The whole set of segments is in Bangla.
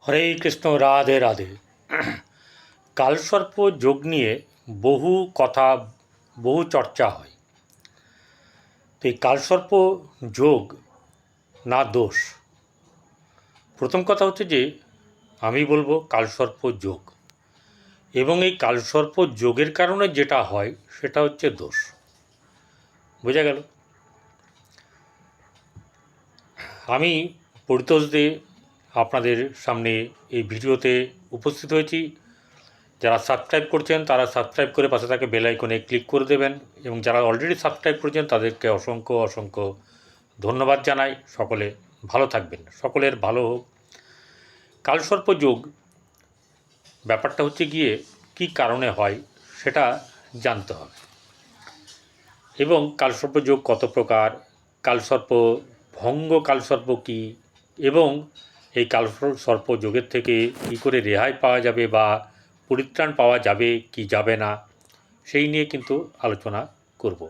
হরে কৃষ্ণ, রাধে রাধে। কালসর্প যোগ নিয়ে বহু কথা, বহু চর্চা হয়। তো এই কালসর্প যোগ না দোষ? প্রথম কথা হচ্ছে যে আমি বলবো কালসর্প যোগ, এবং এই কালসর্প যোগের কারণে যেটা হয় সেটা হচ্ছে দোষ। বোঝা গেল? আমি পরিতোষ দে আপনাদের সামনে এই ভিডিওতে উপস্থিত হয়েছি। যারা সাবস্ক্রাইব করছেন তারা সাবস্ক্রাইব করে পাশে থাকা বেল আইকনে ক্লিক করে দেবেন, এবং যারা অলরেডি সাবস্ক্রাইব করেছেন তাদেরকে অসংখ্য অসংখ্য ধন্যবাদ জানাই। সকলে ভালো থাকবেন, সকলের ভালো হোক। কালসর্প যোগ ব্যাপারটা হচ্ছে গিয়ে কী কারণে হয় সেটা জানতে হবে, এবং কালসর্প যোগ কত প্রকার, কালসর্প ভঙ্গ কালসর্প কী, এবং এই কালসর্প যোগের থেকে কী করে রেহাই পাওয়া যাবে বা পরিত্রাণ পাওয়া যাবে কি যাবে না, সেই নিয়ে কিন্তু আলোচনা করব।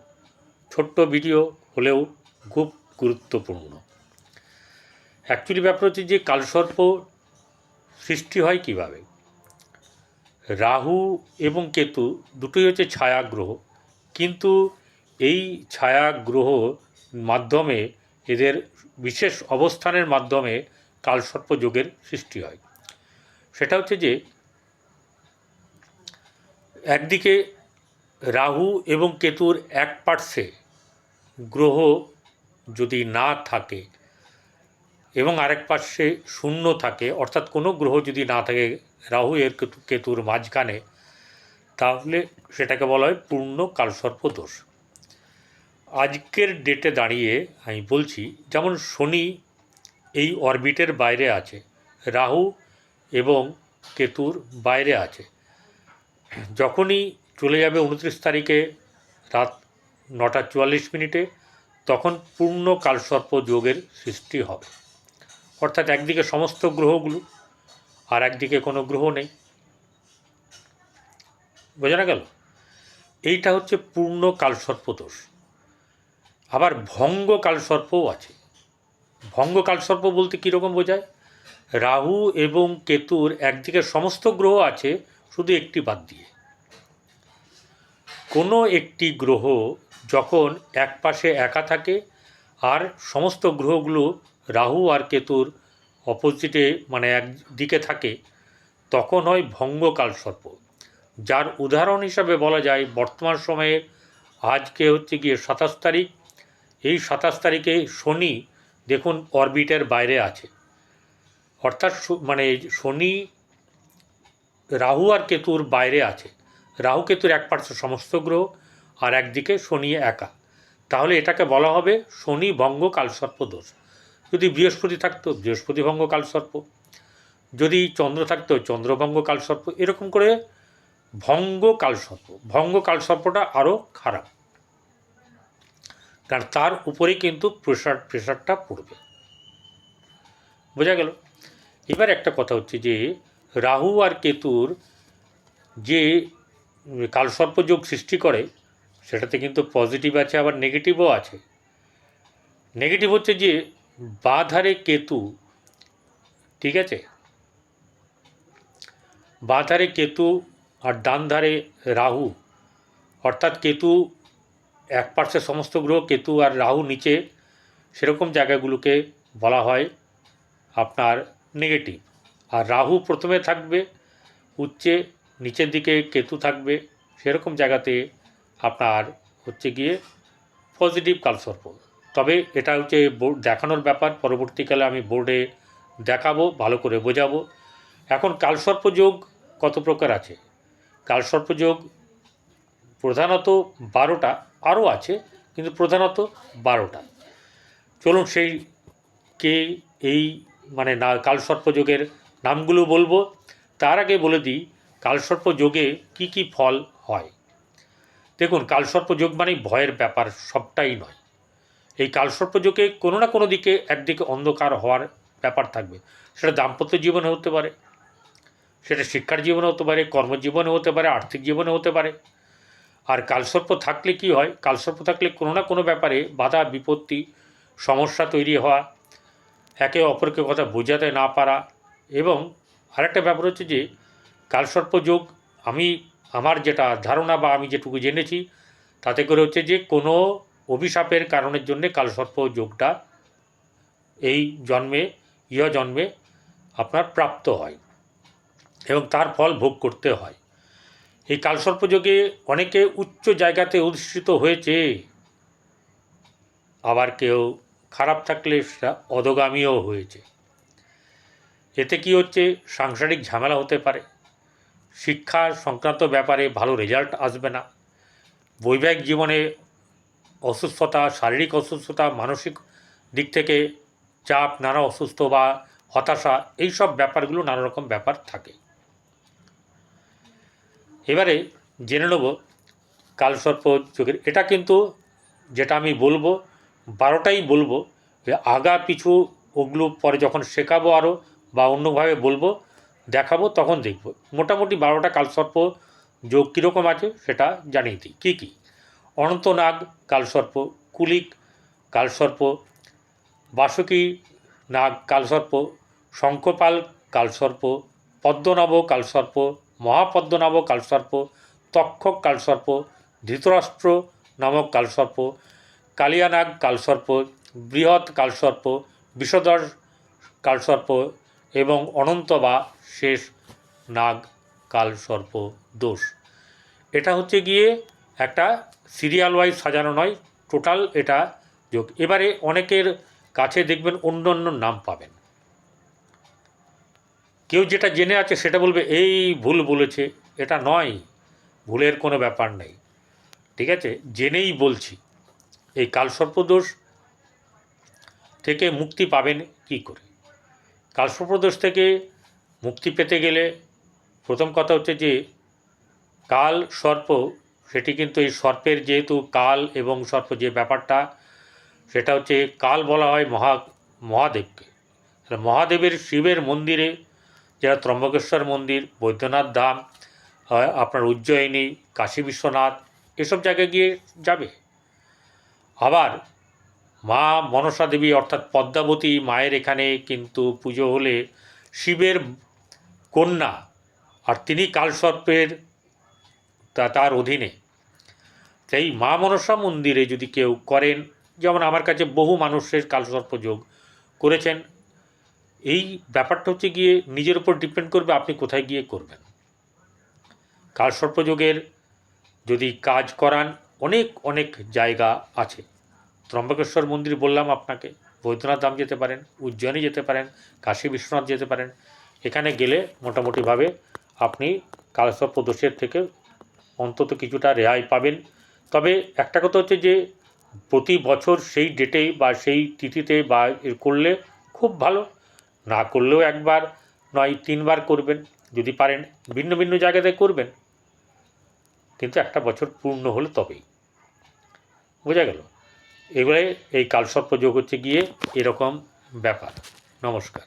ছোট্ট ভিডিও হলেও খুব গুরুত্বপূর্ণ। অ্যাকচুয়ালি ব্যাপার হচ্ছে যে কালসর্প সৃষ্টি হয় কিভাবে। রাহু এবং কেতু দুটোই হচ্ছে ছায়া গ্রহ, কিন্তু এই ছায়া গ্রহ মাধ্যমে, এদের বিশেষ অবস্থানের মাধ্যমে কালসর্প যোগের সৃষ্টি হয়। সেটা হচ্ছে যে একদিকে রাহু এবং কেতুর এক পার্শ্বে গ্রহ যদি না থাকে এবং আরেক পার্শ্বে শূন্য থাকে, অর্থাৎ কোনো গ্রহ যদি না থাকে রাহু এর কেতুর মাঝখানে, তাহলে সেটাকে বলা হয় পূর্ণ কালসর্প দোষ। আজকের ডেটে দাঁড়িয়ে আমি বলছি, যেমন শনি এই অরবিটের বাইরে আছে, রাহু এবং কেতুর বাইরে আছে। যখনই চলে যাবে 29 তারিখে রাত 9:44, তখন পূর্ণ কালসর্প যোগের সৃষ্টি হবে। অর্থাৎ একদিকে সমস্ত গ্রহগুলো আর একদিকে কোনো গ্রহ নেই। বোঝা গেল? এইটা হচ্ছে পূর্ণ কালসর্প দোষ। আবার ভঙ্গ কালসর্পও আছে। ভঙ্গ কালসর্প বলতে কীরকম বোঝায়? রাহু এবং কেতুর একদিকে সমস্ত গ্রহ আছে, শুধু একটি বাদ দিয়ে। কোনো একটি গ্রহ যখন এক পাশে একা থাকে আর সমস্ত গ্রহগুলো রাহু আর কেতুর অপোজিটে, মানে একদিকে থাকে, তখন হয় ভঙ্গ কালসর্প। যার উদাহরণ হিসাবে বলা যায়, বর্তমান সময়ে আজকে হচ্ছে গিয়ে 27 তারিখ। এই 27 তারিখে শনি দেখুন অরবিটের বাইরে আছে, অর্থাৎ মানে শনি রাহু আর কেতুর বাইরে আছে। রাহু কেতুর এক পার্শ্বে সমস্ত গ্রহ আর একদিকে শনি একা, তাহলে এটাকে বলা হবে শনি ভঙ্গ কালসর্প দোষ। যদি বৃহস্পতি থাকতো বৃহস্পতি ভঙ্গ কালসর্প, যদি চন্দ্র থাকতো চন্দ্রভঙ্গ কালসর্প, এরকম করে ভঙ্গ কালসর্প। ভঙ্গ কালসর্পটা আরও খারাপ, কারণ তার উপরেই কিন্তু প্রেশারটা পড়বে। বোঝা গেল? এবার একটা কথা হচ্ছে যে রাহু আর কেতুর যে কালসর্প যোগ সৃষ্টি করে, সেটাতে কিন্তু পজিটিভ আছে, আবার নেগেটিভও আছে। নেগেটিভ হচ্ছে যে বাঁ ধারে কেতু, ঠিক আছে, বাঁ ধারে কেতু আর ডান ধারে রাহু, অর্থাৎ কেতু এক পার্শ্বে সমস্ত গ্রহ, কেতু আর রাহু নিচে, সেরকম জায়গাগুলোকে বলা হয় আপনার নেগেটিভ। আর রাহু প্রথমে থাকবে উচ্চে, নিচের দিকে কেতু থাকবে, সেরকম জায়গাতে আপনার হচ্ছে গিয়ে পজিটিভ কালসর্প। তবে এটা হচ্ছে বোর্ড দেখানোর ব্যাপার, পরবর্তীকালে আমি বোর্ডে দেখাবো, ভালো করে বোঝাবো। এখন কালসর্প যোগ কত প্রকার আছে? কালসর্প যোগ প্রধানত 12টা, আরও আছে কিন্তু প্রধানত 12টা। চলুন সেই এই মানে না কালসর্প যোগের নামগুলো বলবো। তার আগে বলে দিই কালসর্প যোগে কি কি ফল হয়। দেখুন, কালসর্প যোগ মানে ভয়ের ব্যাপার সবটাই নয়। এই কালসর্প যোগে কোনো না কোনো দিকে একদিকে অন্ধকার হওয়ার ব্যাপার থাকবে। সেটা দাম্পত্য জীবনে হতে পারে, সেটা শিক্ষার জীবনে হতে পারে, কর্মজীবনে হতে পারে, আর্থিক জীবনে হতে পারে। আর কালসর্প থাকলে কি হয়? কালসর্প থাকলে কোনো না কোনো ব্যাপারে বাধা বিপত্তি, সমস্যা তৈরি হওয়া, একে অপরকে কথা বোঝাতে না পারা, এবং আরেকটা ব্যাপার হচ্ছে যে কালসর্প যোগ আমার যেটা ধারণা বা আমি যেটুকু জেনেছি তাতে করে হচ্ছে যে কোনো অভিশাপের কারণের জন্যে কালসর্প যোগটা এই জন্মে জন্মে আপনার প্রাপ্ত হয় এবং তার ফল ভোগ করতে হয়। এই কালসর্প যোগে অনেকে উচ্চ জায়গাতে অধিষ্ঠিত হয়েছে, আবার কেউ খারাপ থাকলে সেটা অধোগামীও হয়েছে। এতে কি হচ্ছে, সাংসারিক ঝামেলা হতে পারে, শিক্ষা সংক্রান্ত ব্যাপারে ভালো রেজাল্ট আসবে না, বৈবাহিক জীবনে অসুস্থতা, শারীরিক অসুস্থতা, মানসিক দিক থেকে চাপ, নানা অসুস্থ বা হতাশা, এইসব ব্যাপারগুলো নানা রকম ব্যাপার থাকে। এবারে জেনে নেব কালসর্প যোগের। এটা কিন্তু যেটা আমি বলবো 12টাই বলবো, যে আগা পিছু ওগুলো পরে যখন শেখাবো আরও বা অন্যভাবে বলবো দেখাবো তখন দেখব। মোটামুটি 12টা কালসর্প যোগ কীরকম আছে সেটা জানিয়ে দিই। কী কী: অনন্তনাগ কালসর্প, কুলিক কালসর্প, বাসুকী নাগ কালসর্প, শঙ্খপাল কালসর্প, পদ্মনাভ কালসর্প, মহাপদ্মনাভ কালসর্প, তক্ষক কালসর্প, ধৃতরাষ্ট্র নামক কালসর্প, কালিয়ানাগ কালসর্প, বৃহৎ কালসর্প, বিষধর কালসর্প এবং অনন্ত বা শেষ নাগ কালসর্প দোষ। এটা হচ্ছে গিয়ে একটা সিরিয়াল ওয়াইজ সাজানো নয়, টোটাল এটা যোগ। এবারে অনেকের কাছে দেখবেন অন্য অন্য নাম পাবেন, কেউ যেটা জেনে আছে সেটা বলবে এই ভুল বলেছে, এটা নয়, ভুলের কোনো ব্যাপার নেই, ঠিক আছে? জেনেই বলছি। এই কালসর্পদোষ থেকে মুক্তি পাবেন কি করে? কালসর্পদোষ থেকে মুক্তি পেতে গেলে প্রথম কথা হচ্ছে যে কাল সর্প, সেটি কিন্তু এই সর্পের যেহেতু কাল এবং সর্প যে ব্যাপারটা, সেটা হচ্ছে কাল বলা হয় মহাদেবকে। মহাদেবের শিবের মন্দিরে, যারা ত্রম্বকেশ্বর মন্দির, বৈদ্যনাথ ধাম, আপনার উজ্জয়িনী, কাশী বিশ্বনাথ, এসব জায়গায় গিয়ে যাবে। আবার মা মনসা দেবী অর্থাৎ পদ্মাবতী মায়ের এখানে কিন্তু পুজো হলে শিবের কন্যা, আর তিনি কালসর্পের তার অধীনে। সেই মা মনসা মন্দিরে যদি কেউ করেন, যেমন আমার কাছে বহু মানুষের কালসর্প যোগ করেছেন, এই ব্যাপারটা হচ্ছে গিয়ে নিজের উপর ডিপেন্ড করবে আপনি কোথায় গিয়ে করবেন। কালসর্প যোগের যদি কাজ করান অনেক অনেক জায়গা আছে। ত্রম্বকেশ্বর মন্দির বললাম আপনাকে, বৈদ্যনাথ ধাম যেতে পারেন, উজ্জয়িনী যেতে পারেন, কাশী বিশ্বনাথ যেতে পারেন। এখানে গেলে মোটামুটিভাবে আপনি কালসর্প দোষের থেকে অন্তত কিছুটা রেহাই পাবেন। তবে একটা কথা হচ্ছে যে প্রতি বছর সেই ডেটেই বা সেই তিথিতে বা করলে খুব ভালো, না করলেও একবার নয় 3বার করবেন যদি পারেন, ভিন্ন ভিন্ন জায়গাতে করবেন, কিন্তু একটা বছর পূর্ণ হলে তবেই। বোঝা গেল? এবারে এই কালসর্প যোগ হচ্ছে গিয়ে এরকম ব্যাপার। নমস্কার।